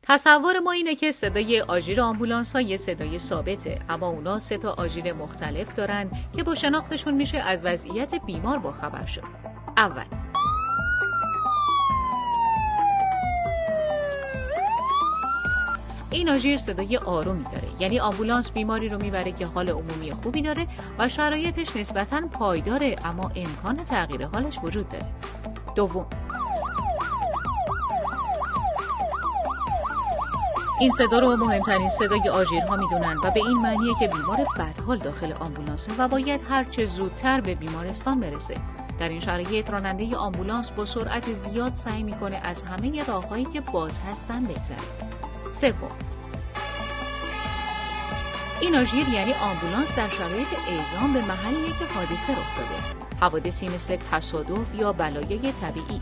تصور ما اینه که صدای آژیر آمبولانس ها یه صدای ثابته، اما اونا 3 تا آژیر مختلف دارن که با شناختشون میشه از وضعیت بیمار باخبر شد. اول، این آژیر صدای آرومی داره، یعنی آمبولانس بیماری رو میبره که حال عمومی خوبی داره و شرایطش نسبتاً پایداره، اما امکان تغییر حالش وجود داره. دوم، این صدا رو مهمترین صدای آژیرها میدونن و به این معنیه که بیمار بدحال داخل آمبولانسه و باید هر چه زودتر به بیمارستان برسه. در این شرایط راننده آمبولانس با سرعت زیاد سعی میکنه از همه راههایی که باز هستن بگذره. سوم، این آژیر یعنی آمبولانس در شرایط اعزام به محلیه که حادثه رخ داده. حوادثی مثل تصادف یا بلایای طبیعی.